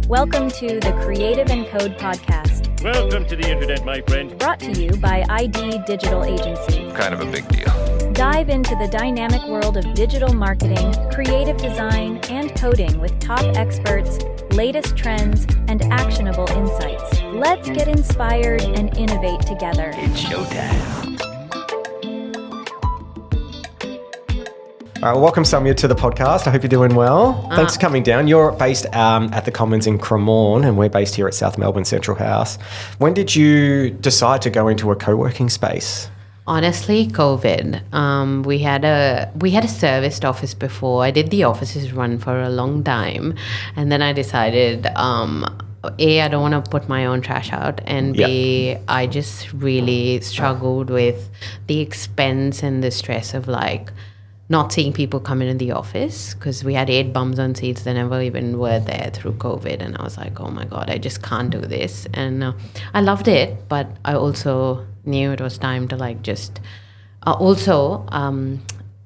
Welcome to the Creative and Code podcast. Welcome to the internet, my friend. Brought to you by ID Digital Agency. Kind of a big deal. Dive into the dynamic world of digital marketing, creative design, and coding with top experts, latest trends, and actionable insights. Let's get inspired and innovate together. It's showtime. All right, welcome, Soumya, to the podcast. I hope you're doing well. Thanks for coming down. You're based at the Commons in Cremorne, and we're based here at South Melbourne Central House. When did you decide to go into a co-working space? Honestly, COVID. We had a serviced office before. I did the offices run for a long time, and then I decided, A, I don't want to put my own trash out, and B, I just really struggled with the expense and the stress of not seeing people come in the office, because we had 8 bums on seats that never even were there through COVID, and I was like, oh my God, I just can't do this. And I loved it, but I also knew it was time to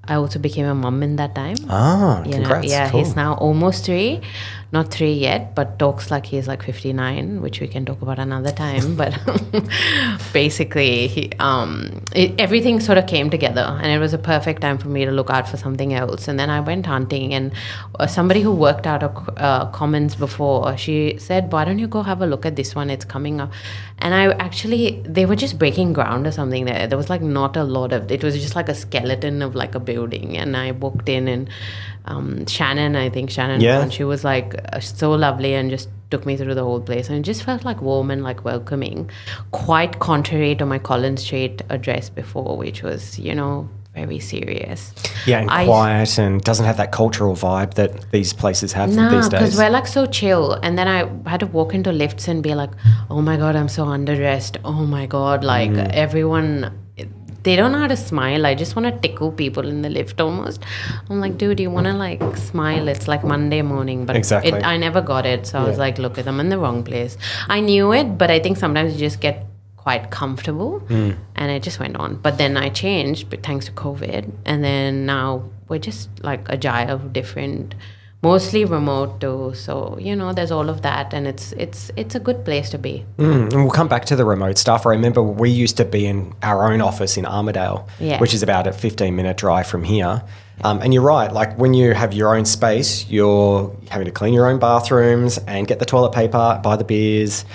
I also became a mum in that time. Congrats. Cool. He's now almost 3. Not 3 yet, but talks like he's 59, which we can talk about another time. But basically, everything sort of came together, and it was a perfect time for me to look out for something else. And then I went hunting, and somebody who worked out of Commons before, she said, why don't you go have a look at this one? It's coming up. And they were just breaking ground or something there. There was not a lot of, it was just a skeleton of a building. And I walked in, and Shannon, and she was so lovely and just took me through the whole place, and it just felt warm and welcoming, quite contrary to my Collins Street address before, which was very serious. Yeah, and quiet, and doesn't have that cultural vibe that these places have these days. Because we're so chill, and then I had to walk into lifts and be like, oh my God, I'm so underdressed, oh my God, everyone, they don't know how to smile. I just want to tickle people in the lift almost. I'm like, dude, you want to smile? It's Monday morning. But exactly. I never got it. So I was like, look, I'm in the wrong place. I knew it, but I think sometimes you just get quite comfortable. And it just went on. But then I changed, but thanks to COVID. And then now we're just a gyre of different, mostly remote too. So, there's all of that, and it's a good place to be. And we'll come back to the remote stuff. I remember we used to be in our own office in Armidale, which is about a 15-minute drive from here. And you're right, when you have your own space, you're having to clean your own bathrooms and get the toilet paper, buy the beers,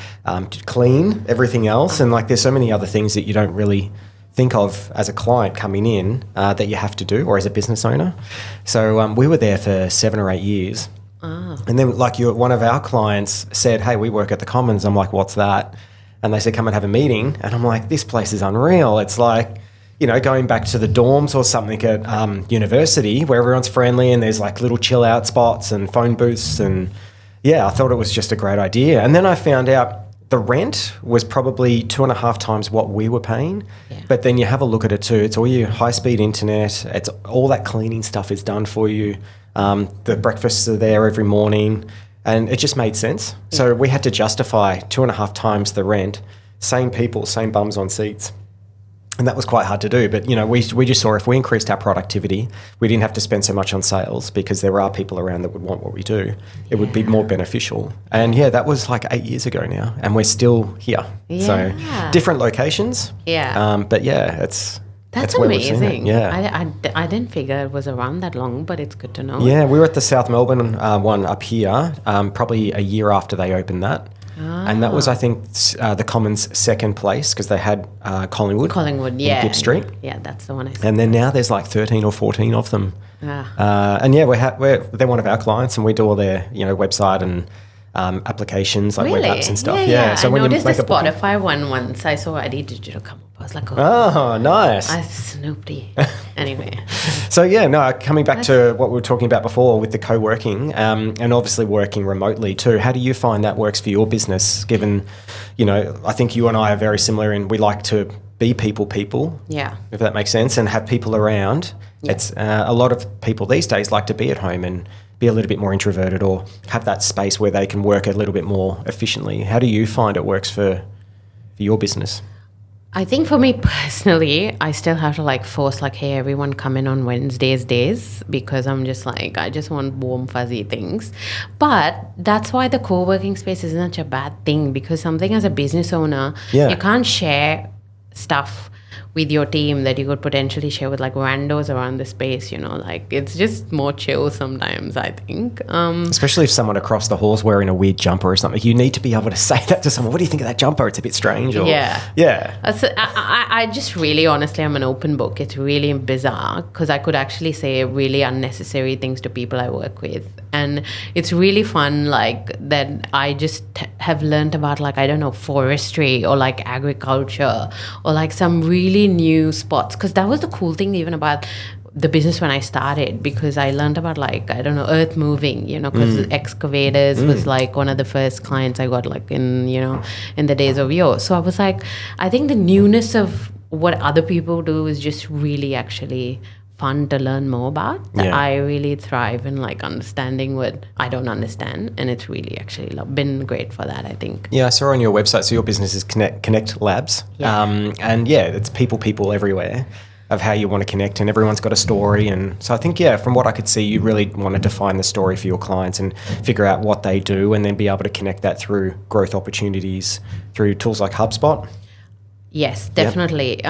clean everything else. And there's so many other things that you don't really think of as a client coming in that you have to do, or as a business owner. So we were there for 7 or 8 years. And then one of our clients said, hey, we work at the Commons. I'm like, what's that? And they said, come and have a meeting. And I'm like, this place is unreal. It's going back to the dorms or something at university, where everyone's friendly and there's little chill out spots and phone booths. And I thought it was just a great idea. And then I found out the rent was probably 2.5 times what we were paying. But then you have a look at it too. It's all your high-speed internet. It's all that cleaning stuff is done for you. The breakfasts are there every morning. And it just made sense. So we had to justify 2.5 times the rent, same people, same bums on seats. And that was quite hard to do. But, we just saw if we increased our productivity, we didn't have to spend so much on sales, because there are people around that would want what we do. It would be more beneficial. And, that was 8 years ago now, and we're still here. Yeah. So different locations. Yeah. But, it's That's where amazing. Yeah. I didn't figure it was around that long, but it's good to know. Yeah, we were at the South Melbourne one up here, probably a year after they opened that. And that was, I think, the Commons' second place, because they had Collingwood, in Gibb Street. Yeah, that's the one I said. And then now there's 13 or 14 of them. And they're one of our clients, and we do all their website and applications, web apps and stuff. Yeah. So I when noticed you the make a booking, Spotify one once. I saw ID Digital come up. I was like, oh nice. I snoopty. Anyway. So coming back to what we were talking about before with the co-working, and obviously working remotely too. How do you find that works for your business? Given, I think you and I are very similar in we like to be people. Yeah. If that makes sense, and have people around. Yeah. It's a lot of people these days like to be at home and be a little bit more introverted, or have that space where they can work a little bit more efficiently. How do you find it works for your business? I think for me personally, I still have to like force like, hey, everyone come in on Wednesdays days, because I'm just like, I just want warm, fuzzy things. But that's why the co-working space isn't such a bad thing, because something as a business owner, you can't share stuff with your team that you could potentially share with like randos around the space, you know, like it's just more chill sometimes, I think. Especially if someone across the hall's wearing a weird jumper or something, you need to be able to say that to someone. What do you think of that jumper? It's a bit strange. Or, I just really, honestly, I'm an open book. It's really bizarre because I could actually say really unnecessary things to people I work with. And it's really fun, like that I just have learned about, like, I don't know, forestry or like agriculture or like some really new spots. Because that was the cool thing even about the business when I started, because I learned about like, I don't know, earth moving, you know, because excavators was like one of the first clients I got like in, you know, in the days of yore. So I was like, I think the newness of what other people do is just really actually fun to learn more about. I really thrive in like understanding what I don't understand, and it's really actually been great for that, I think. Yeah, I saw on your website, so your business is Connect Labs, and it's people everywhere of how you want to connect, and everyone's got a story. And so I think, from what I could see, you really want to define the story for your clients and figure out what they do, and then be able to connect that through growth opportunities through tools like Hubspot. Yes, definitely.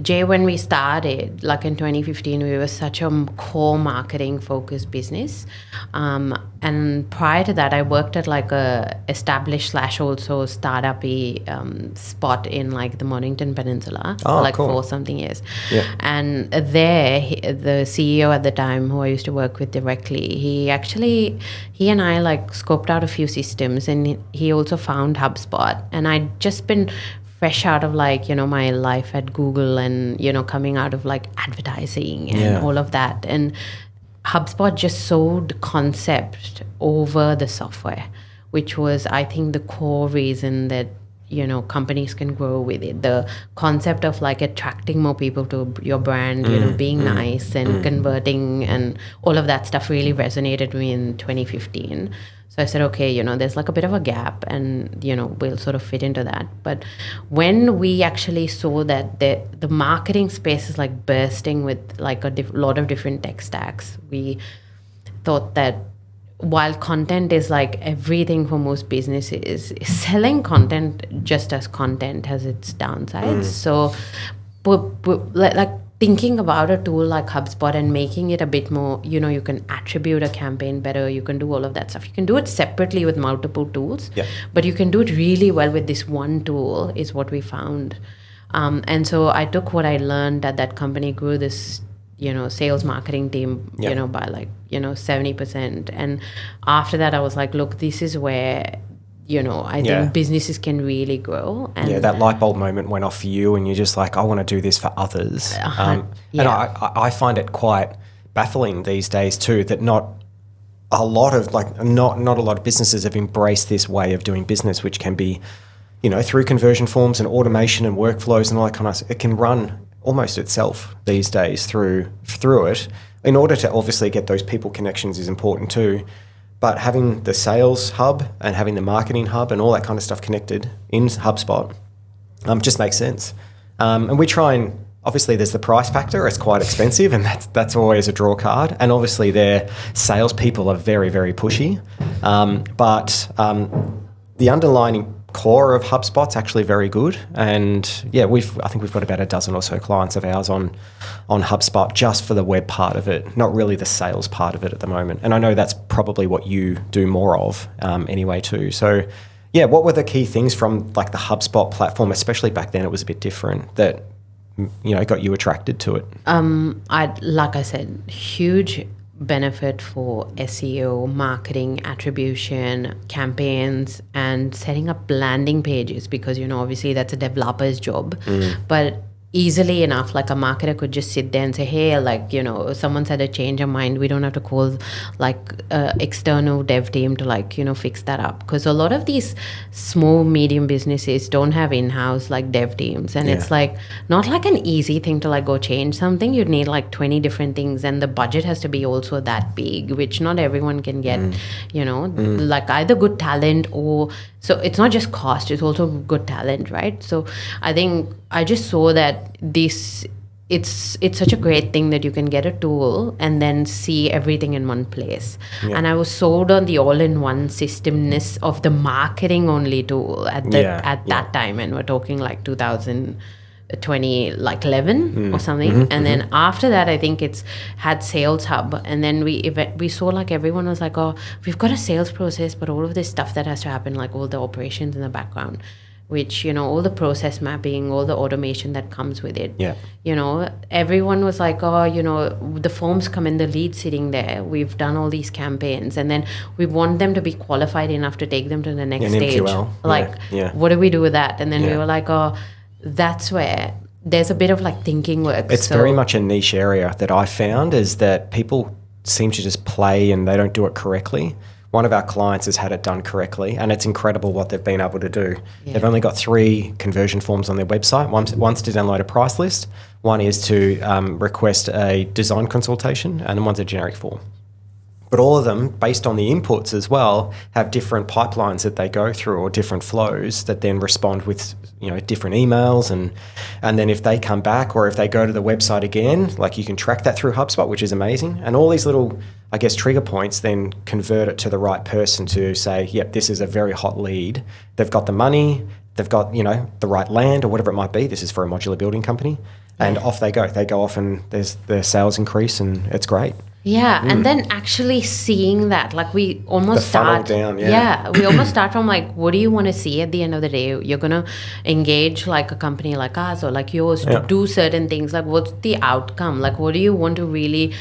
Jay, when we started, like in 2015, we were such a core marketing focused business. And prior to that, I worked at like a established / also startup-y spot in like the Mornington Peninsula for like 4-something years. Yeah. And there, the CEO at the time, who I used to work with directly, he and I like scoped out a few systems, and he also found HubSpot. And I'd just been fresh out of like, you know, my life at Google and, you know, coming out of like advertising and all of that. And HubSpot just sold concept over the software, which was, I think, the core reason that, you know, companies can grow with it. The concept of like attracting more people to your brand, you know, being nice and converting and all of that stuff really resonated with me in 2015. So I said, okay, you know, there's like a bit of a gap, and, you know, we'll sort of fit into that. But when we actually saw that the marketing space is like bursting with like a lot of different tech stacks, we thought that while content is like everything for most businesses, selling content just as content has its downsides. So like thinking about a tool like HubSpot and making it a bit more, you know, you can attribute a campaign better, you can do all of that stuff. You can do it separately with multiple tools, but you can do it really well with this one tool, is what we found. And so I took what I learned at that company, grew this, you know, sales marketing team, you know, by like, you know, 70%. And after that, I was like, look, this is where, you know, I think businesses can really grow. And that light bulb moment went off for you, and you're just like, I want to do this for others. And I find it quite baffling these days too, that not a lot of businesses have embraced this way of doing business, which can be, you know, through conversion forms and automation and workflows and all that kind of stuff. It can run almost itself these days through it. In order to obviously get those people connections is important too. But having the sales hub and having the marketing hub and all that kind of stuff connected in HubSpot just makes sense. And we try and, obviously there's the price factor, it's quite expensive, and that's always a draw card. And obviously their salespeople are very, very pushy. But the underlying core of HubSpot's actually very good. And I think we've got about a dozen or so clients of ours on HubSpot just for the web part of it, not really the sales part of it at the moment. And I know that's probably what you do more of anyway too. So what were the key things from like the HubSpot platform, especially back then it was a bit different, that, you know, got you attracted to it? Like I said, huge benefit for SEO, marketing, attribution, campaigns, and setting up landing pages, because, you know, obviously that's a developer's job. But easily enough, like a marketer could just sit there and say, hey, like, you know, someone's had a change of mind, we don't have to call like external dev team to like, you know, fix that up. Because a lot of these small medium businesses don't have in-house like dev teams, and it's like not like an easy thing to like go change something. You'd need like 20 different things, and the budget has to be also that big, which not everyone can get, you know, like either good talent or, so it's not just cost, it's also good talent, right? So I think I just saw that it's such a great thing that you can get a tool and then see everything in one place. Yeah. And I was sold on the all-in-one systemness of the marketing only tool at that time, and we're talking like 2020, like 11 or something. And then after that, I think it's had Sales Hub, and then we saw like everyone was like, oh, we've got a sales process, but all of this stuff that has to happen, like all the operations in the background, which, you know, all the process mapping, all the automation that comes with it. Yeah. You know, everyone was like, oh, you know, the forms come in, the lead sitting there. We've done all these campaigns, and then we want them to be qualified enough to take them to the next stage. MQL. Like, what do we do with that? And then we were like, oh, that's where there's a bit of like thinking work. It's very much a niche area that I found, is that people seem to just play and they don't do it correctly. One of our clients has had it done correctly, and it's incredible what they've been able to do. Yeah. They've only got 3 conversion forms on their website. One's to download a price list, one is to request a design consultation, and then one's a generic form. But all of them, based on the inputs as well, have different pipelines that they go through, or different flows that then respond with, you know, different emails. And then if they come back, or if they go to the website again, like, you can track that through HubSpot, which is amazing. And all these little, I guess, trigger points then convert it to the right person to say, yep, this is a very hot lead. They've got the money, they've got, you know, the right land or whatever it might be. This is for a modular building company. And off they go. They go off and there's their sales increase, and it's great. Yeah, and then actually seeing that, like, we almost start down, we almost start from like, what do you want to see at the end of the day? You're gonna engage like a company like us or like yours to do certain things. Like, what's the outcome? Like, what do you want to really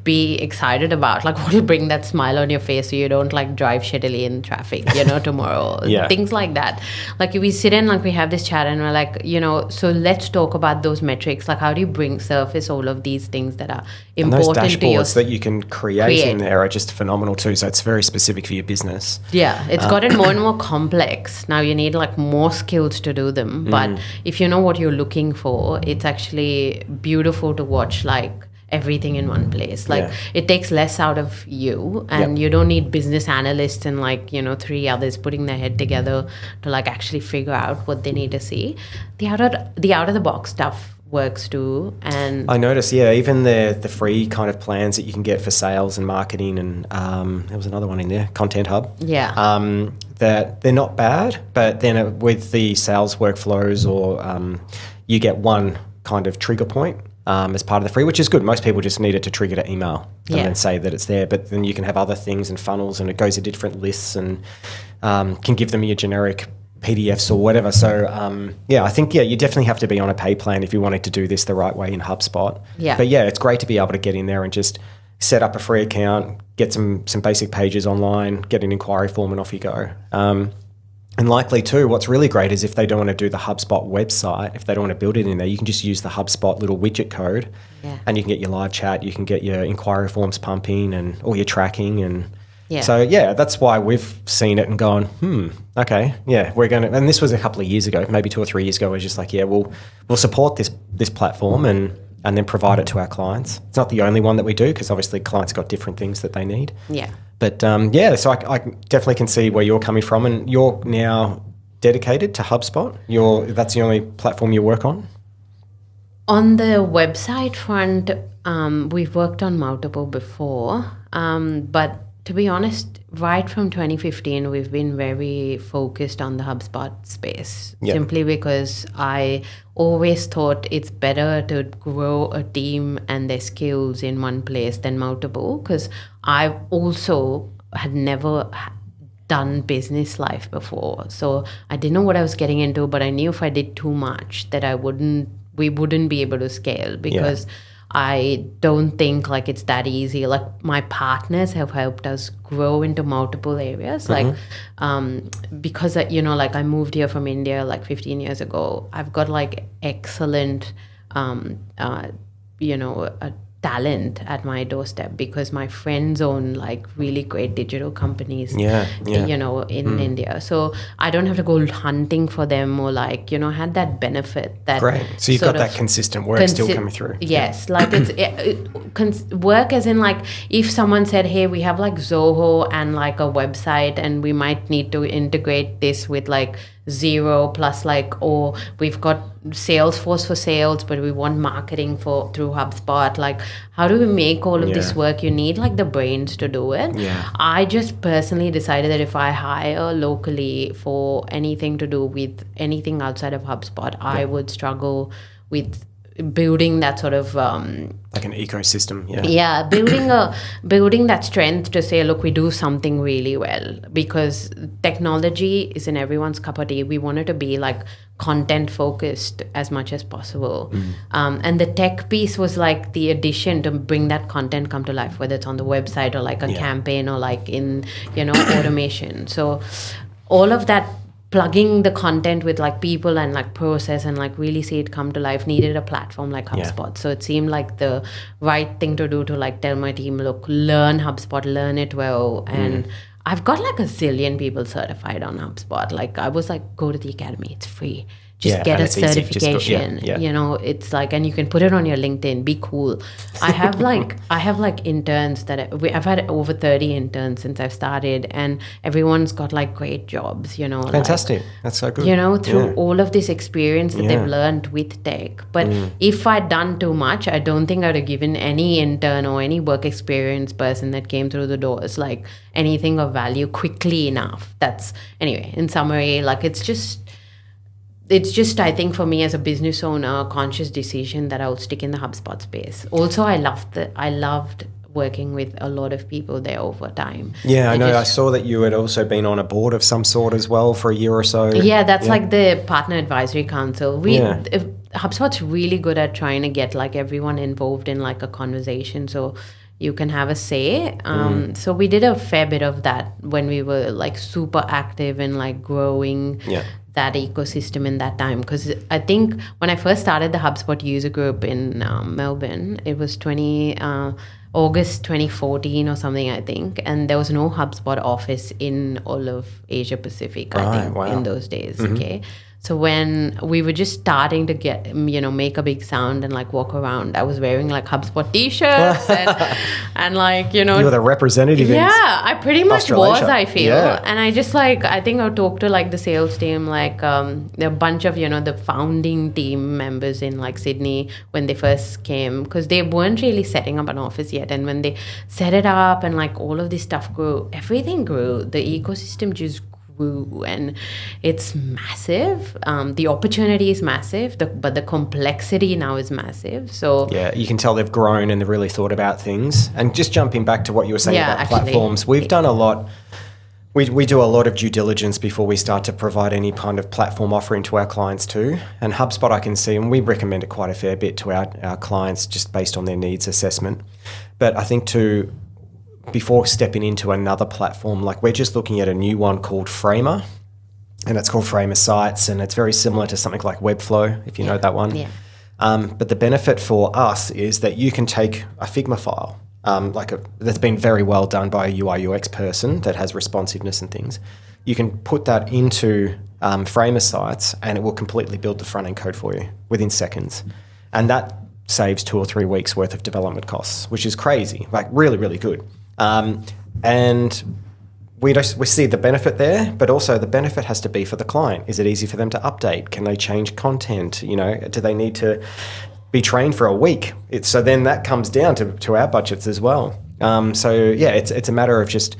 be excited about? Like, what will bring that smile on your face so you don't like drive shittily in traffic, you know, tomorrow? Things like that. Like, we sit in, like, we have this chat and we're like, you know, so let's talk about those metrics. Like, how do you surface all of these things that are important to your that you can create in there are just phenomenal too. So it's very specific for your business. Yeah, it's gotten more and more complex. Now you need like more skills to do them. But if you know what you're looking for, it's actually beautiful to watch like everything in one place. Like it takes less out of you, and you don't need business analysts and like, you know, 3 others putting their head together to like actually figure out what they need to see. The out of the box stuff works too. And I noticed, even the free kind of plans that you can get for sales and marketing, and there was another one in there, Content Hub. That they're not bad, but then with the sales workflows, or you get one kind of trigger point as part of the free, which is good. Most people just need it to trigger to email and then say that it's there, but then you can have other things and funnels, and it goes to different lists, and can give them your generic PDFs or whatever. So I think you definitely have to be on a pay plan if you wanted to do this the right way in HubSpot. But it's great to be able to get in there and just set up a free account, get some basic pages online, get an inquiry form, and off you go. And likely too, what's really great is if they don't want to do the HubSpot website, if they don't want to build it in there, you can just use the HubSpot little widget code, and you can get your live chat, you can get your inquiry forms pumping and all your tracking. And so that's why we've seen it and gone, okay, we're going to, and this was a couple of years ago, maybe 2 or 3 years ago, we're just like, we'll support this platform and then provide it to our clients. It's not the only one that we do, because obviously clients got different things that they need. But so I definitely can see where you're coming from, and you're now dedicated to HubSpot. That's the only platform you work on? On the website front, we've worked on multiple before, but to be honest, right from 2015, we've been very focused on the HubSpot space, simply because I always thought it's better to grow a team and their skills in one place than multiple, because I also had never done business life before. So I didn't know what I was getting into, but I knew if I did too much that we wouldn't be able to scale, because I don't think like it's that easy. Like, my partners have helped us grow into multiple areas. Like, because, you know, like I moved here from India like 15 years ago. I've got like excellent, talent at my doorstep, because my friends own like really great digital companies, you know, in India. So I don't have to go hunting for them, or like, you know, had that benefit. That great. So you've got that consistent work still coming through. Yes, like it's work as in like, if someone said, hey, we have like Zoho and like a website, and we might need to integrate this with like zero plus like, oh, we've got Salesforce for sales, but we want marketing through HubSpot. Like, how do we make all of this work? You need like the brains to do it. Yeah. I just personally decided that if I hire locally for anything to do with anything outside of HubSpot, I would struggle with building that sort of like an ecosystem. Building that strength to say, look, we do something really well, because technology is in everyone's cup of tea. We want it to be like content focused as much as possible, and the tech piece was like the addition to bring that content come to life, whether it's on the website or like a campaign or like in automation. So all of that, plugging the content with like people and like process and like really see it come to life, needed a platform like HubSpot. So it seemed like the right thing to do to like tell my team, look, learn HubSpot, learn it well. And I've got like a zillion people certified on HubSpot. Like I was like, go to the academy, it's free. Just get a certification. It's like, and you can put it on your LinkedIn, be cool. I have like interns I've had over 30 interns since I've started, and everyone's got like great jobs, Fantastic. That's so good. Through all of this experience that they've learned with tech. But if I'd done too much, I don't think I'd have given any intern or any work experience person that came through the doors like anything of value quickly enough. Anyway, in summary, like it's just, I think for me as a business owner, a conscious decision that I'll stick in the HubSpot space. Also, I loved working with a lot of people there over time. Yeah, I know. I saw that you had also been on a board of some sort as well for a year or so. Yeah, that's like the Partner Advisory Council. HubSpot's really good at trying to get like everyone involved in like a conversation, so you can have a say. So we did a fair bit of that when we were like super active in like growing that ecosystem in that time. Because I think when I first started the HubSpot user group in Melbourne, it was August 2014 or something, I think. And there was no HubSpot office in all of Asia Pacific, I think, in those days. Okay. So when we were just starting to get, make a big sound and like walk around, I was wearing like HubSpot t-shirts and like, You were the representative. Yeah, I pretty much was, I feel. Yeah. And I just like, I think I talked to like the sales team, like a bunch of, the founding team members in like Sydney when they first came, because they weren't really setting up an office yet. And when they set it up and like all of this stuff grew, everything grew. The ecosystem just grew, and it's massive. The opportunity is massive, but the complexity now is massive. So yeah, you can tell they've grown and they've really thought about things. And just jumping back to what you were saying about platforms, we've done a lot. We do a lot of due diligence before we start to provide any kind of platform offering to our clients too. And HubSpot, I can see, and we recommend it quite a fair bit to our clients just based on their needs assessment. But I think before stepping into another platform, like we're just looking at a new one called Framer, and it's called Framer Sites, and it's very similar to something like Webflow, if you know that one. Yeah. But the benefit for us is that you can take a Figma file, that's been very well done by a UI UX person that has responsiveness and things. You can put that into Framer Sites, and it will completely build the front end code for you within seconds, and that saves 2 or 3 weeks worth of development costs, which is crazy, like really, really good. And we see the benefit there, but also the benefit has to be for the client. Is it easy for them to update? Can they change content? Do they need to be trained for a week? So then that comes down to our budgets as well. It's a matter of just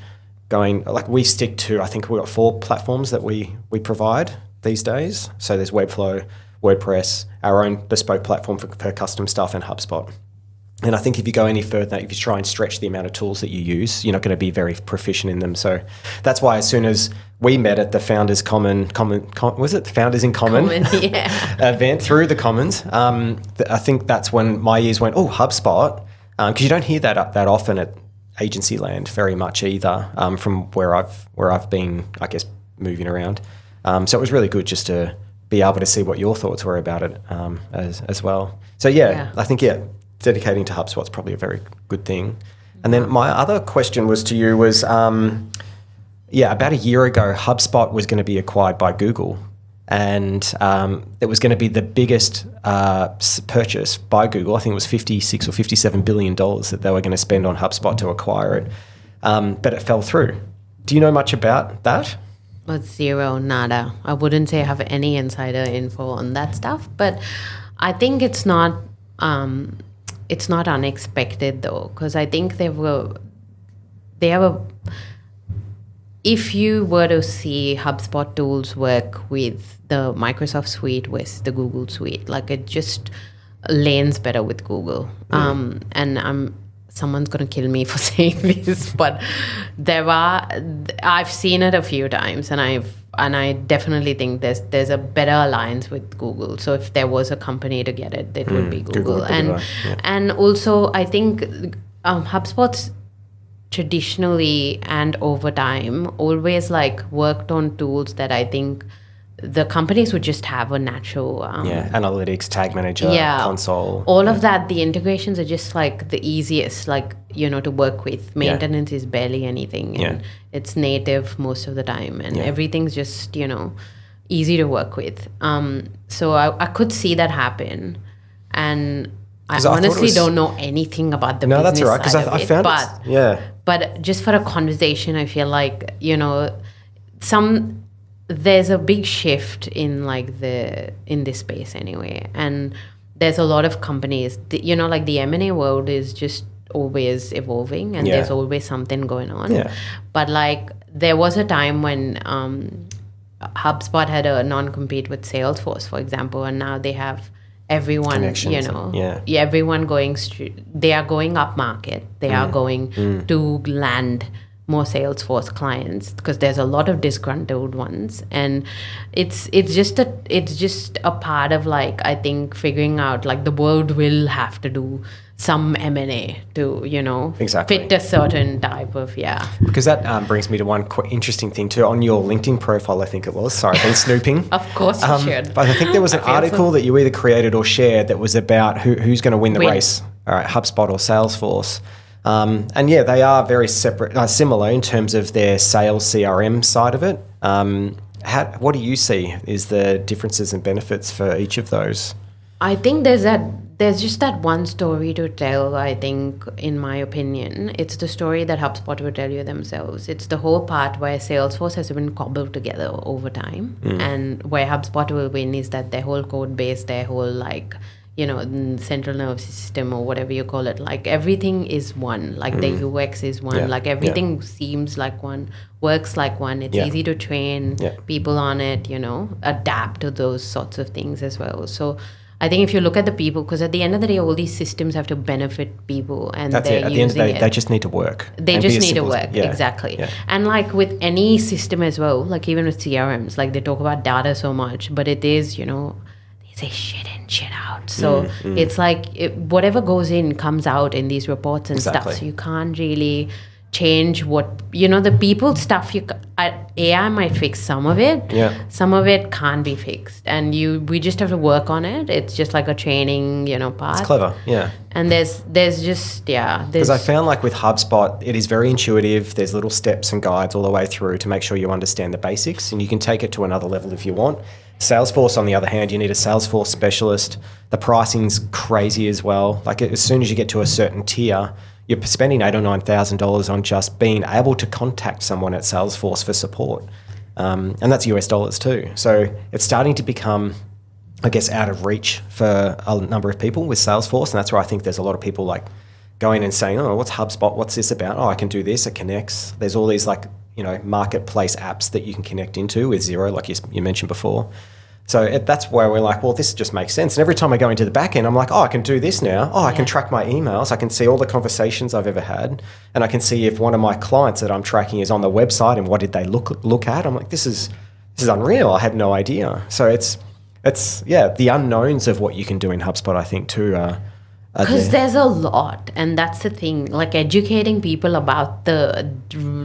going, like we stick to, I think we've got 4 platforms that we provide these days. So there's Webflow, WordPress, our own bespoke platform for custom stuff, and HubSpot. And I think if you go any further, if you try and stretch the amount of tools that you use, you're not going to be very proficient in them. So that's why as soon as we met at the Founders Founders in Common event through the Commons, I think that's when my ears went, oh, HubSpot, because you don't hear that often at agency land very much either, from where I've been, I guess, moving around. So it was really good just to be able to see what your thoughts were about it as well. So I think dedicating to HubSpot is probably a very good thing. And then my other question was to you was, about a year ago, HubSpot was going to be acquired by Google, and it was going to be the biggest purchase by Google. I think it was $56 or $57 billion that they were going to spend on HubSpot to acquire it, but it fell through. Do you know much about that? Zero, nada. I wouldn't say I have any insider info on that stuff, but I think it's not unexpected though, because I think if you were to see HubSpot tools work with the Microsoft suite with the Google suite, like it just lanes better with Google. And someone's going to kill me for saying this, but I've seen it a few times, and I definitely think there's a better alliance with Google. So if there was a company to get it, it would be Google. And also I think HubSpot's traditionally and over time always like worked on tools that I think the companies would just have a natural analytics, tag manager, console, all of that. The integrations are just like the easiest, like, you know, to work with. Maintenance is barely anything, and it's native most of the time, and everything's just, you know, easy to work with. So I could see that happen, and I honestly don't know anything about the business that's all right, because I found but just for a conversation, I feel like, you know, there's a big shift in this space anyway, and there's a lot of companies, you know, like the M&A world is just always evolving, and there's always something going on. But like there was a time when HubSpot had a non-compete with Salesforce, for example, and now they have everyone, you know, everyone going they are going up market. They are going to land more Salesforce clients, because there's a lot of disgruntled ones, and it's just a part of, like, I think figuring out, like, the world will have to do some M&A to, you know, fit a certain type of Because that brings me to one interesting thing too. On your LinkedIn profile, I think it was. Sorry, I've been snooping. Of course you should. But I think there was an article that you either created or shared that was about who's going to win the race. All right, HubSpot or Salesforce. And they are very similar in terms of their sales CRM side of it. What do you see is the differences and benefits for each of those? I think there's just that one story to tell, I think, in my opinion. It's the story that HubSpot will tell you themselves. It's the whole part where Salesforce has been cobbled together over time. And where HubSpot will win is that their whole code base, their whole, like, you know, central nervous system or whatever you call it, like everything is one, like the UX is one, like everything seems like one, works like one. It's easy to train people on it, you know, adapt to those sorts of things as well. So I think if you look at the people, because at the end of the day, all these systems have to benefit people, and that's it. At the end of the day, they just need to work. They just need to work, exactly. And like with any system as well, like even with CRMs, like they talk about data so much, but it is, you know, they say shit in, shit out. So it's like whatever goes in comes out in these reports and stuff. So you can't really change what, you know, the people stuff. AI might fix some of it. Some of it can't be fixed, and we just have to work on it. It's just like a training, you know, part. It's clever, And there's just because I found, like, with HubSpot, it is very intuitive. There's little steps and guides all the way through to make sure you understand the basics, and you can take it to another level if you want. Salesforce, on the other hand, you need a Salesforce specialist. The pricing's crazy as well. Like, as soon as you get to a certain tier, you're spending $8,000 or $9,000 on just being able to contact someone at Salesforce for support. And that's US dollars too. So it's starting to become, I guess, out of reach for a number of people with Salesforce. And that's where I think there's a lot of people, like, going and saying, oh, what's HubSpot? What's this about? Oh, I can do this. It connects. There's all these, like, you know, marketplace apps that you can connect into with Xero, like you mentioned before. So that's where we're like, well, this just makes sense. And every time I go into the back end, I'm like, oh, I can do this now. Oh, I can track my emails. I can see all the conversations I've ever had. And I can see if one of my clients that I'm tracking is on the website and what did they look at. I'm like, this is unreal. I had no idea. So it's the unknowns of what you can do in HubSpot, I think, too. Because there's a lot, and that's the thing. Like, educating people about the,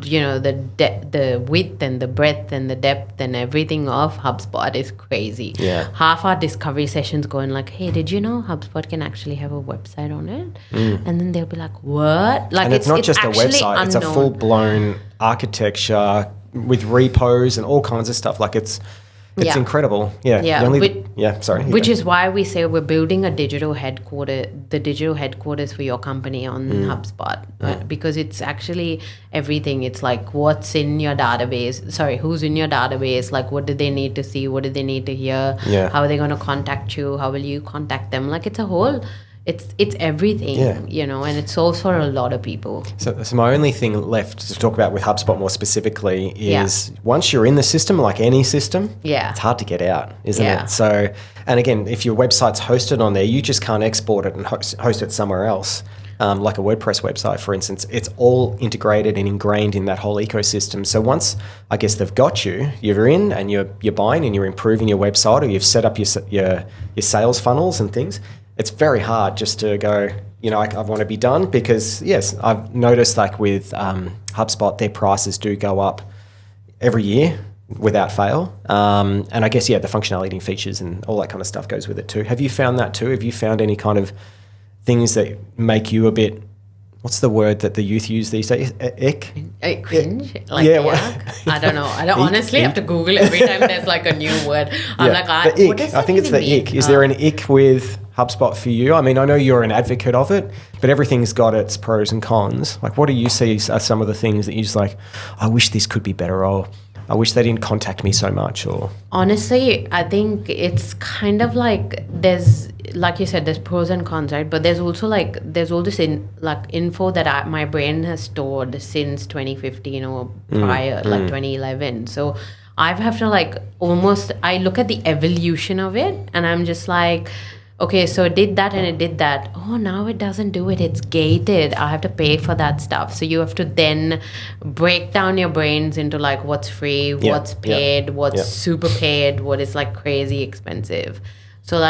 you know, the width and the breadth and the depth and everything of HubSpot is crazy. Half our discovery sessions going like, hey, did you know HubSpot can actually have a website on it? And then they'll be like, what? Like, and it's not just a website; unknown. It's a full blown architecture with repos and all kinds of stuff. Like, it's It's Yeah. incredible. Yeah. Yeah, The only- which- sorry. you Which go. is why we say we're building the digital headquarters for your company on HubSpot, because it's actually everything. It's like what's in your database. Sorry, who's in your database? Like, what do they need to see? What do they need to hear? Yeah. How are they going to contact you? How will you contact them? Like, it's a whole. It's everything, Yeah. and it solves for a lot of people. So my only thing left to talk about with HubSpot more specifically is once you're in the system, like any system, Yeah. it's hard to get out, isn't Yeah. it? So, and again, if your website's hosted on there, you just can't export it and host it somewhere else. Like a WordPress website, for instance, it's all integrated and ingrained in that whole ecosystem. So once, I guess, they've got you, you're in and you're buying and you're improving your website, or you've set up your sales funnels and things, it's very hard just to go, I want to be done, because, yes, I've noticed like with HubSpot, their prices do go up every year without fail. And I guess, the functionality and features and all that kind of stuff goes with it too. Have you found that too? Have you found any kind of things that make you a bit, what's the word that the youth use these days? Ick? Cringe? Like, Yeah, yuck? I don't know. I don't Ick, honestly have to Google every time there's like a new word. I'm like, the what ick. does I that think it's even the mean? ick. Is there an ick with HubSpot for you? I mean, I know you're an advocate of it, but everything's got its pros and cons. Like, what do you see are some of the things that you're just like, I wish this could be better, or I wish they didn't contact me so much, or... Honestly, I think it's kind of like like you said, there's pros and cons, right? But there's also there's all this info that my brain has stored since 2015 or prior, 2011. So I have to I look at the evolution of it, and I'm just like, okay, so it did that and it did that. Oh, now it doesn't do it. It's gated. I have to pay for that stuff. So you have to then break down your brains into what's free, what's paid, what's super paid, what is crazy expensive. So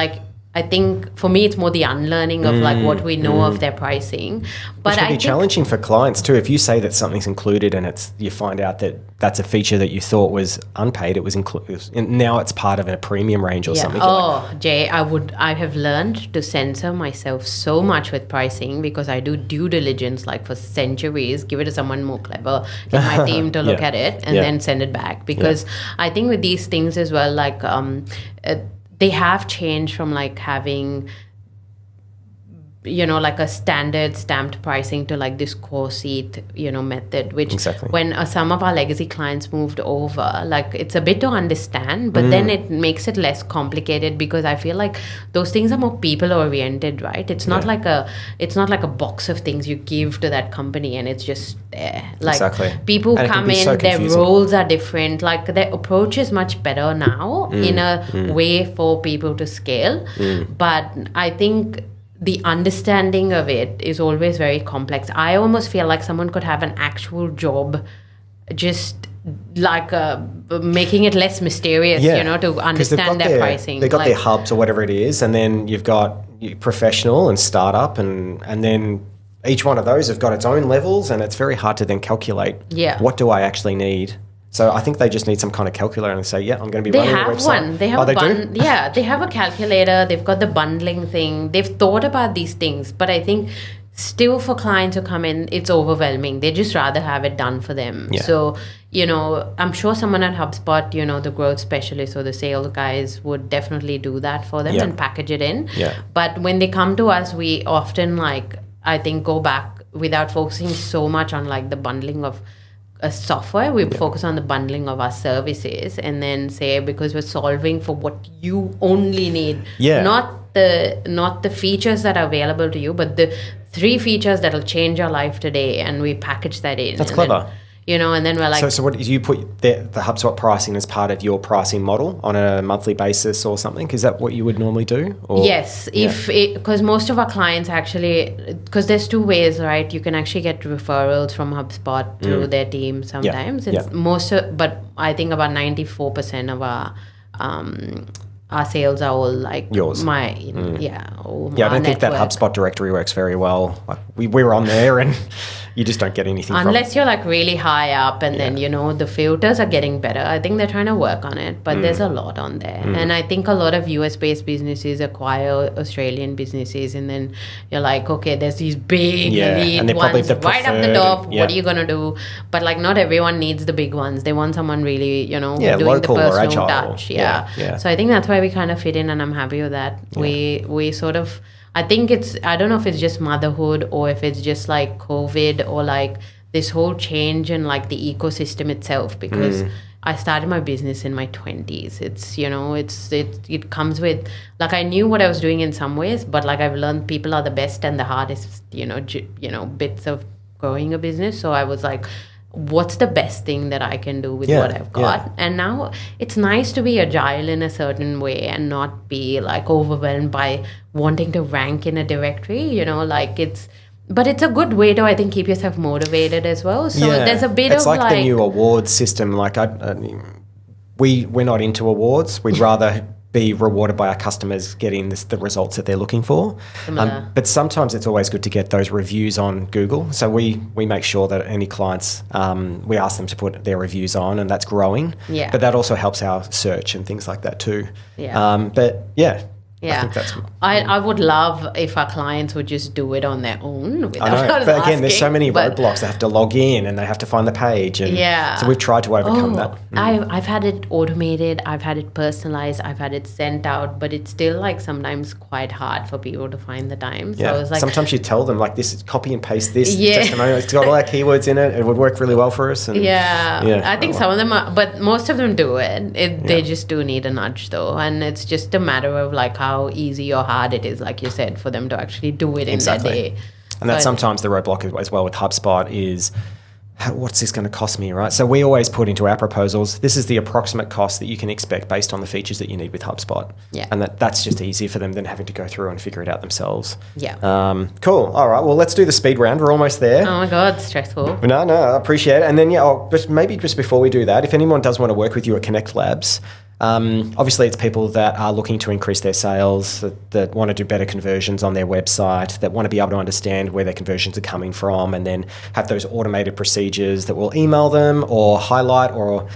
I think for me, it's more the unlearning of what we know of their pricing. But Which can I be think challenging for clients too. If you say that something's included and you find out that that's a feature that you thought was unpaid, it was included, and now it's part of a premium range or something. Oh, Jay, I have learned to censor myself so much with pricing, because I do due diligence for centuries, give it to someone more clever in my team to look at it and then send it back. Because I think with these things as well, they have changed from having a standard stamped pricing to this core seat method, which when some of our legacy clients moved over, it's a bit to understand, but then it makes it less complicated, because I feel those things are more people oriented, right? It's not like a box of things you give to that company and it's just there. People and come in, their roles are different, their approach is much better now in a way for people to scale. But I think the understanding of it is always very complex. I almost feel like someone could have an actual job just making it less mysterious, to understand their pricing. They've got their hubs or whatever it is, and then you've got professional and startup, and then each one of those have got its own levels, and it's very hard to then calculate what do I actually need. So I think they just need some kind of calculator and say, I'm going to be running a website. They have do? Yeah, they have a calculator. They've got the bundling thing. They've thought about these things. But I think still for clients who come in, it's overwhelming. They just rather have it done for them. Yeah. So, I'm sure someone at HubSpot, the growth specialist or the sales guys would definitely do that for them and package it in. Yeah. But when they come to us, we often I think go back without focusing so much on the bundling of a software. We focus on the bundling of our services, and then say, because we're solving for what you only need, not the features that are available to you, but the 3 features that will change your life today, and we package that in. That's clever. Then, and then we're So what do you put the HubSpot pricing as part of your pricing model on a monthly basis or something? Is that what you would normally do? Or? Yes, because most of our clients actually, because there's 2 ways, right? You can actually get referrals from HubSpot through their team sometimes. But I think about 94% of our sales are all yours. My I don't think that HubSpot directory works very well. We were on there, and you just don't get anything unless you're like really high up and then, the filters are getting better. I think they're trying to work on it, but there's a lot on there. And I think a lot of US based businesses acquire Australian businesses, and then you're like, okay, there's these big and elite probably ones the right up the preferred top. and- What are you going to do? But like not everyone needs the big ones. They want someone really, doing local the or personal agile. touch. Yeah. So I think that's why we kind of fit in, and I'm happy with that. We sort of, I think I don't know if it's just motherhood or if it's just like COVID or like this whole change in like the ecosystem itself, because I started my business in my 20s. It's, it comes with, like, I knew what I was doing in some ways, but like I've learned people are the best and the hardest, bits of growing a business. So I was like, what's the best thing that I can do with what I've got? And now it's nice to be agile in a certain way and not be like overwhelmed by wanting to rank in a directory, but it's a good way to, I think, keep yourself motivated as well. So there's a bit it's of like the new awards system. Like we're not into awards. We'd rather be rewarded by our customers getting the results that they're looking for. But sometimes it's always good to get those reviews on Google. So we make sure that any clients, we ask them to put their reviews on, and that's growing. Yeah. But that also helps our search and things like that too. Yeah. I think that's good. I would love if our clients would just do it on their own without I know, us but again, there's so asking, many but- roadblocks. They have to log in and they have to find the page. And so we've tried to overcome that. I've had it automated, I've had it personalized, I've had it sent out, but it's still like sometimes quite hard for people to find the time. So I was like, sometimes you tell them like this, copy and paste this Yeah. testimonial. It's got all our keywords in it. It would work really well for us. And I think some of them are, but most of them do it. They just do need a nudge though. And it's just a matter of like how easy or hard it is, like you said, for them to actually do it in their day. And that's sometimes the roadblock as well with HubSpot is, what's this going to cost me, right? So we always put into our proposals, this is the approximate cost that you can expect based on the features that you need with HubSpot. Yeah. And that's just easier for them than having to go through and figure it out themselves. Yeah. Cool. All right. Well, let's do the speed round. We're almost there. Oh my God, stressful. No, I appreciate it. And then, maybe just before we do that, if anyone does want to work with you at Connect Labs, obviously it's people that are looking to increase their sales, that want to do better conversions on their website, that want to be able to understand where their conversions are coming from, and then have those automated procedures that will email them or highlight or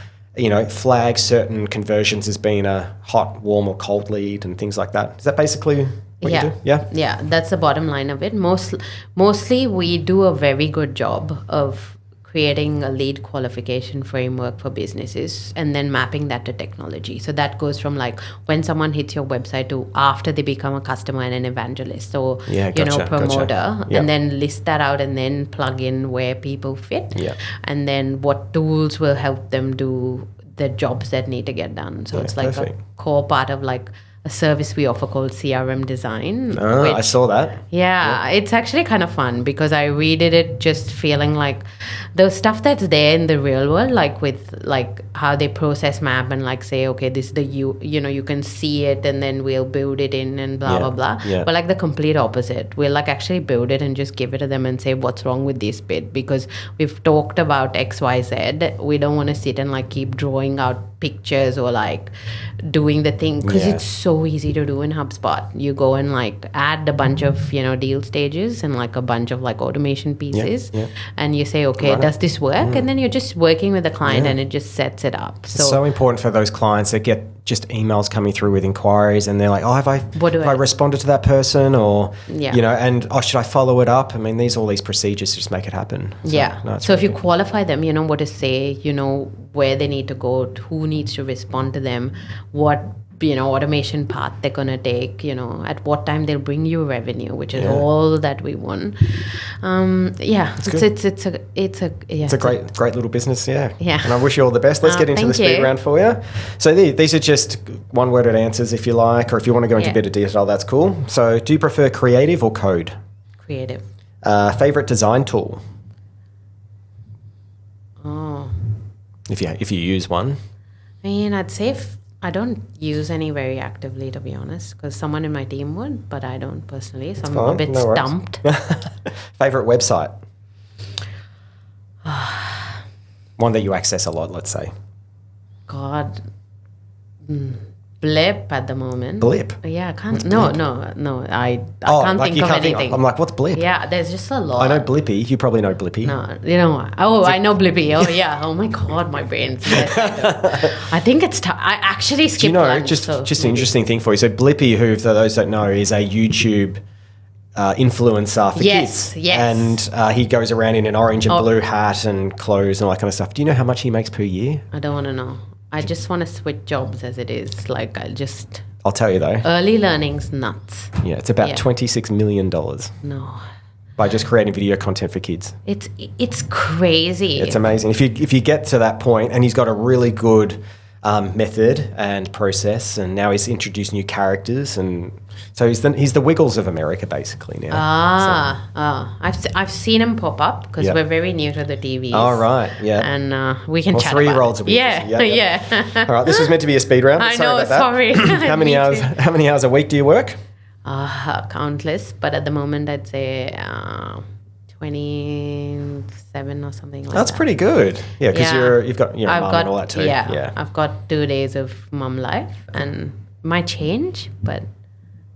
flag certain conversions as being a hot, warm or cold lead and things like that. Is that basically what you do? Yeah, that's the bottom line of it. Mostly we do a very good job of creating a lead qualification framework for businesses and then mapping that to technology. So that goes from like when someone hits your website to after they become a customer and an evangelist or promoter, and then list that out and then plug in where people fit, and then what tools will help them do the jobs that need to get done. So it's like a core part of like a service we offer called CRM design. I saw that. Yeah, it's actually kind of fun because I read it just feeling like the stuff that's there in the real world, like with like how they process map and like say, okay, this is the you can see it and then we'll build it in and blah, blah. But like the complete opposite. We'll like actually build it and just give it to them and say, what's wrong with this bit? Because we've talked about X, Y, Z. We don't want to sit and like keep drawing out pictures or like doing the thing because it's so easy to do in HubSpot. You go and like add a bunch of deal stages and like a bunch of like automation pieces and you say, okay, does this work? And then you're just working with the client and it just sets it up. So it's so important for those clients that get just emails coming through with inquiries and they're like, have I responded to that person or and should I follow it up? I mean, all these procedures just make it happen. So if you qualify them, what to say, where they need to go, who needs to respond to them, what automation path they're going to take, at what time they'll bring you revenue, which is all that we want. It's a great little business. And I wish you all the best. Let's get into the speed round for you. So these are just one worded answers if you like, or if you want to go into a bit of detail, that's cool. So do you prefer creative or code? Creative. Favorite design tool? Oh, if you use one. I mean, I'd say I don't use any very actively, to be honest, because someone in my team would, but I don't personally. So I'm a bit stumped. Favorite website? One that you access a lot, let's say. God. blip at the moment. Blip? Yeah, I can't. What's No, blip? no. I can't think of anything. I'm like, what's blip? Yeah, there's just a lot. I know Blippy. You probably know Blippy. No, you know what? Oh, I know Blippy. Oh, yeah. Oh my God, my brain's. Yes, I think it's. I actually skipped Do you know? lunch, Just so an interesting thing for you. So Blippy, who for those that know, is a YouTube influencer for kids. Yes. And he goes around in an orange and blue hat and clothes and all that kind of stuff. Do you know how much he makes per year? I don't want to know. I just want to switch jobs as it is. Like I'll tell you though. Early learning's nuts. Yeah, it's about $26 million No. by just creating video content for kids. It's crazy. It's amazing. If you get to that point, and he's got a really good method and process, and now he's introduced new characters, and so he's the Wiggles of America basically now. I've seen him pop up because we're very new to the TV. Oh, right, yeah. And we can chat 3-year-olds about will be it. Yeah. All right, this was meant to be a speed round. I Sorry know, about that. sorry. How many Me hours? too. How many hours a week do you work? Countless, but at the moment I'd say 27 or something like That's that. pretty good. Yeah, because Yeah. you've got your mum and all that too. Yeah, I've got 2 days of mum life, and might change, but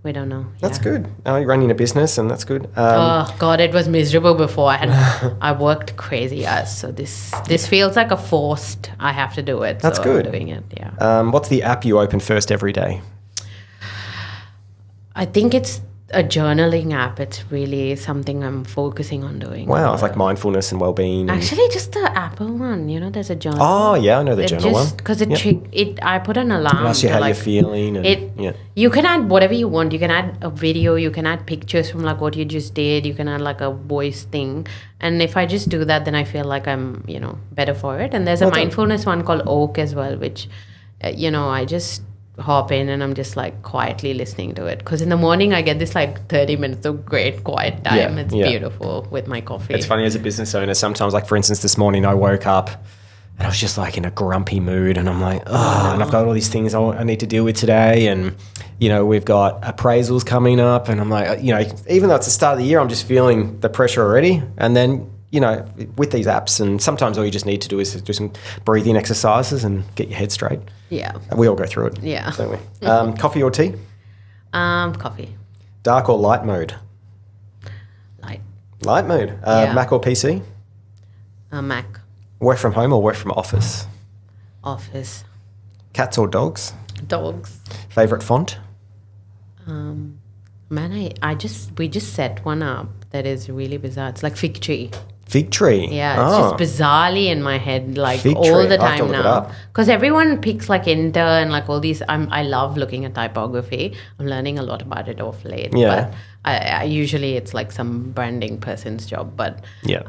we don't know. That's Yeah. good. You're running a business, and that's good. Oh God, it was miserable before. I worked crazy hours, so this feels like a forced. I have to do it. That's so good. I'm doing it. Yeah. What's the app you open first every day? I think it's a journaling app. It's really something I'm focusing on doing. Wow, it's like mindfulness and well-being. And Actually, just the Apple one. You know, there's a journal. oh yeah, I know the journal one. Because Yep. I put an alarm. It asks you to, how like, you're feeling. And, yeah. You can add whatever you want. You can add a video. You can add pictures from like what you just did. You can add like a voice thing. And if I just do that, then I feel like I'm better for it. And there's a Well done. mindfulness one called Oak as well, which I just hop in and I'm just like quietly listening to it. Because in the morning I get this like 30 minutes of great quiet time. Yeah, It's yeah. beautiful with my coffee. It's funny as a business owner, sometimes, like for instance, this morning I woke up and I was just like in a grumpy mood, and I'm like, oh, and I've got all these things I need to deal with today, and we've got appraisals coming up, and I'm like, even though it's the start of the year, I'm just feeling the pressure already. And then with these apps, and sometimes all you just need to do is do some breathing exercises and get your head straight. Yeah. We all go through it, Yeah. don't we? Coffee or tea? Coffee. Dark or light mode? Light. Light mode. Yeah. Mac or PC? Mac. Work from home or work from office? Office. Cats or dogs? Dogs. Favorite font? Man, we just set one up that is really bizarre. It's like Fig Tree. Fig tree. Yeah, it's just bizarrely in my head, like Fig all tree. the I'll have to time look it now. up. Because everyone picks like Inter and like all these. I love looking at typography. I'm learning a lot about it off late. Yeah. But I usually it's like some branding person's job. But Yeah.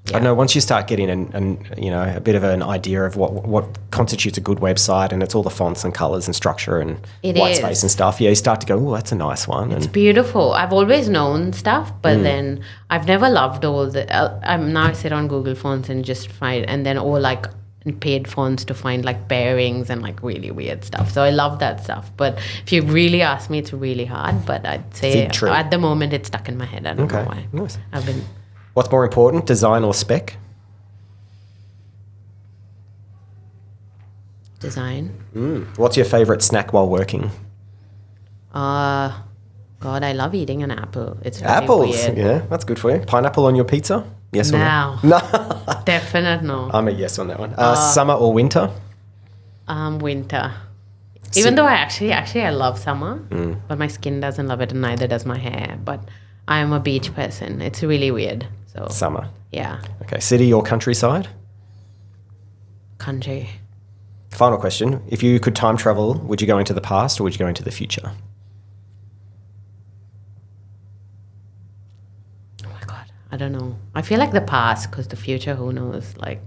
I don't know. Once you start getting a bit of an idea of what constitutes a good website, and it's all the fonts and colours and structure and It white is. space and stuff. Yeah, you start to go, oh, that's a nice one. It's And beautiful. I've always known stuff, but then I've never loved all the. Now I sit on Google Fonts and just find, and then all like paid fonts to find like pairings and like really weird stuff. So I love that stuff. But if you really ask me, it's really hard. But I'd say Fig tree. at the moment it's stuck in my head. I don't know why. Nice. I've been What's more important, design or spec? design. What's your favourite snack while working? God, I love eating an apple. It's really Apples. weird. Yeah, that's good for you. Pineapple on your pizza? Yes or no? No. No. Definite no. I'm a yes on that one. Summer or winter? Winter. Even though I love summer, but my skin doesn't love it, and neither does my hair. But I am a beach person. It's really weird. So Summer. yeah, Okay, city or countryside? country. Final question. If you could time travel, would you go into the past or would you go into the future? Oh my god, I don't know. I feel like the past, because the future, who knows? Like,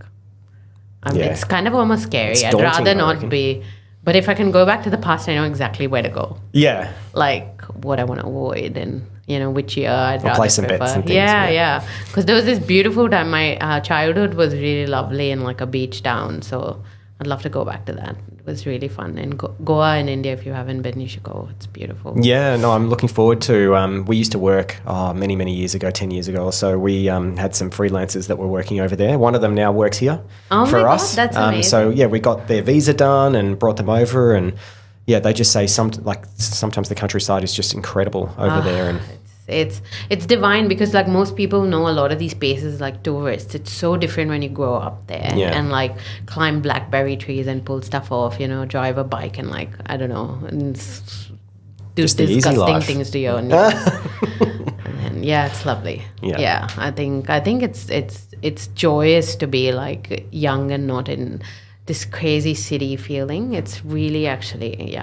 Yeah. it's kind of almost scary. It's I'd daunting, rather I not reckon. be. But if I can go back to the past, I know exactly where to go. Yeah. Like what I want to avoid, and which year I'd rather place some prefer. bets and things, Yeah. Because there was this beautiful time. My childhood was really lovely in like a beach town. So I'd love to go back to that. It was really fun. And Goa in India, if you haven't been, you should go. It's beautiful. Yeah, no, I'm looking forward to. We used to work many, many years ago, 10 years ago or so. We had some freelancers that were working over there. One of them now works here Oh for my God, us. that's amazing. So, yeah, we got their visa done and brought them over, and yeah, they just say sometimes the countryside is just incredible over there, and it's divine because like most people know a lot of these places like tourists. It's so different when you grow up there and like climb blackberry trees and pull stuff off, drive a bike and like, I don't know, and do just the easy disgusting life. things to your knees. And it's lovely. Yeah. I think it's joyous to be like young and not in this crazy city feeling. It's really actually,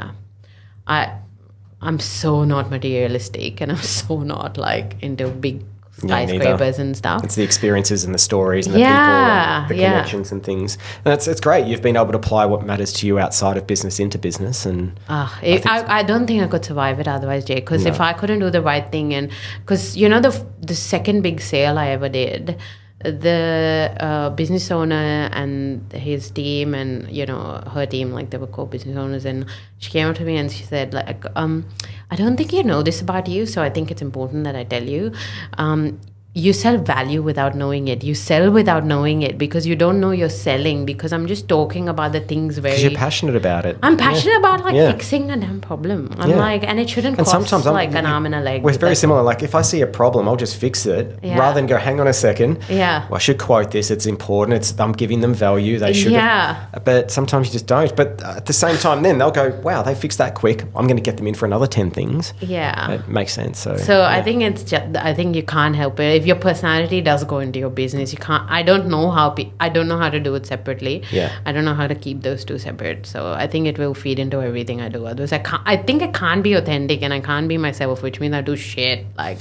I'm so not materialistic and I'm so not like into big skyscrapers and stuff. It's the experiences and the stories and the people and the connections and things. And it's great. You've been able to apply what matters to you outside of business into business. And I don't think I could survive it otherwise, Jay, because if I couldn't do the right thing, and because the second big sale I ever did, the business owner and his team and her team, like they were co-business owners, and she came up to me and she said like I don't think you know this about you, so I think it's important that I tell you. You sell value without knowing it. You sell without knowing it because you don't know you're selling, because I'm just talking about the things very... Because you're passionate about it. I'm passionate about fixing a damn problem. I'm like, and it shouldn't cost sometimes like an arm and a leg. We're very similar. Like if I see a problem, I'll just fix it rather than go, hang on a second. Yeah. Well, I should quote this. It's important. I'm giving them value. They should. Yeah. But sometimes you just don't. But at the same time, then they'll go, wow, they fixed that quick. I'm going to get them in for another 10 things. Yeah. It makes sense. So I think I think you can't help it. If your personality does go into your business, you can't. I don't know how to do it separately. Yeah. I don't know how to keep those two separate. So I think it will feed into everything I do. Otherwise, I think I can't be authentic and I can't be myself, which means I do shit. Like,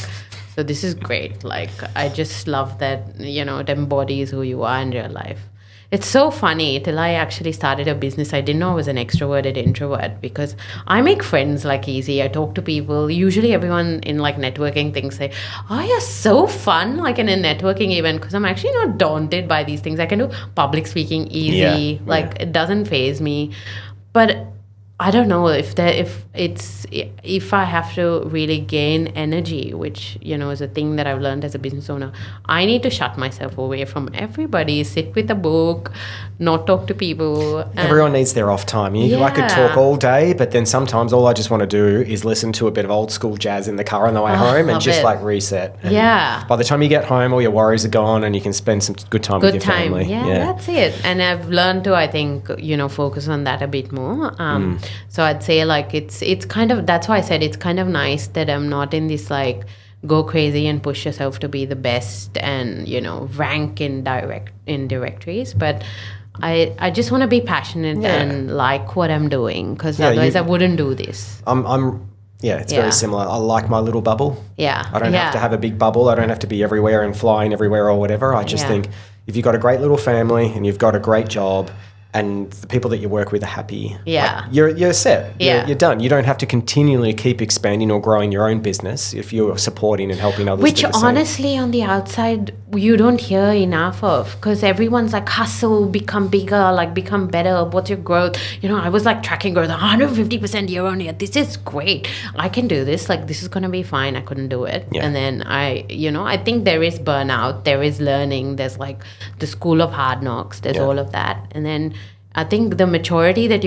so this is great. Like, I just love that, it embodies who you are in real life. It's so funny, till I actually started a business, I didn't know I was an extroverted introvert, because I make friends like easy. I talk to people. Usually everyone in like networking things say, oh, you're so fun, like in a networking event, because I'm actually not daunted by these things. I can do public speaking easy. It doesn't faze me. But I don't know if I have to really gain energy, which is a thing that I've learned as a business owner. I need to shut myself away from everybody, sit with a book, not talk to people. Everyone needs their off time. I could talk all day, but then sometimes all I just want to do is listen to a bit of old school jazz in the car on the way home and just like reset. And by the time you get home, all your worries are gone and you can spend some good time with your family. Yeah, that's it. And I've learned to, I think, focus on that a bit more. So I'd say like it's kind of, that's why I said it's kind of nice that I'm not in this like go crazy and push yourself to be the best and rank in directories, but I just want to be passionate and like what I'm doing, because otherwise I wouldn't do this. It's very similar. I like my little bubble. Yeah. I don't have to have a big bubble. I don't have to be everywhere and flying everywhere or whatever. I just think if you've got a great little family and you've got a great job and the people that you work with are happy, you're set. You're done. You don't have to continually keep expanding or growing your own business if you're supporting and helping others. Which do the same. honestly, on the outside, you don't hear enough of, because everyone's like, hustle, become bigger, like become better. What's your growth? I was like tracking growth 150% year on year. This is great. I can do this. Like, this is going to be fine. I couldn't do it. Yeah. And then I think there is burnout. There is learning. There's like the school of hard knocks. There's all of that. And then I think the maturity that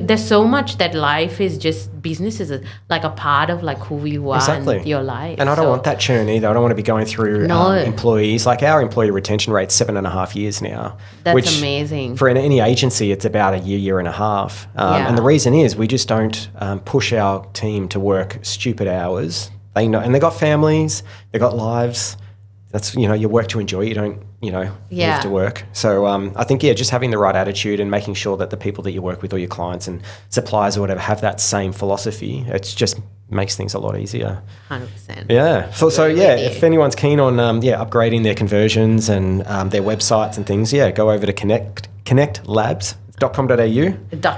there's so much that life is just, business is like a part of like who you are and your life. And I don't want that churn either. I don't want to be going through employees. Like our employee retention rate's 7.5 years now. That's amazing. For any agency, it's about a year and a half. And the reason is we just don't push our team to work stupid hours. They know, and they got families, they got lives. That's, you work to enjoy. You don't, live to work. So I think, just having the right attitude and making sure that the people that you work with or your clients and suppliers or whatever have that same philosophy, it just makes things a lot easier. 100%. Yeah. So if anyone's keen on, upgrading their conversions and their websites and things, go over to connectlabs.com.au.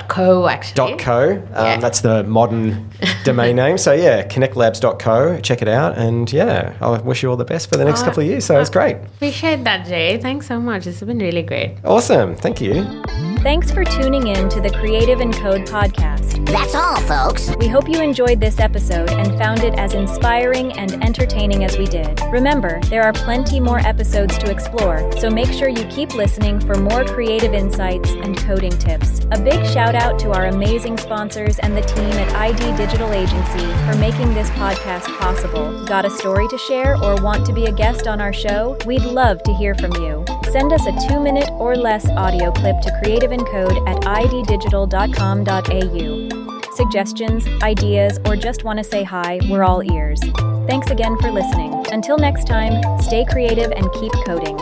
.co actually. .co. That's the modern domain name. So connectlabs.co. Check it out, and I wish you all the best for the next couple of years. So it's great. Appreciate that, Jay. Thanks so much. This has been really great. Awesome. Thank you. Thanks for tuning in to the Creative and Code podcast. That's all, folks. We hope you enjoyed this episode and found it as inspiring and entertaining as we did. Remember, there are plenty more episodes to explore, so make sure you keep listening for more creative insights and coding tips. A big shout out to our amazing sponsors and the team at ID Digital Agency for making this podcast possible. Got a story to share or want to be a guest on our show? We'd love to hear from you. Send us a 2-minute or less audio clip to creativeandcode@iddigital.com.au. Suggestions, ideas, or just want to say hi, we're all ears. Thanks again for listening. Until next time, stay creative and keep coding.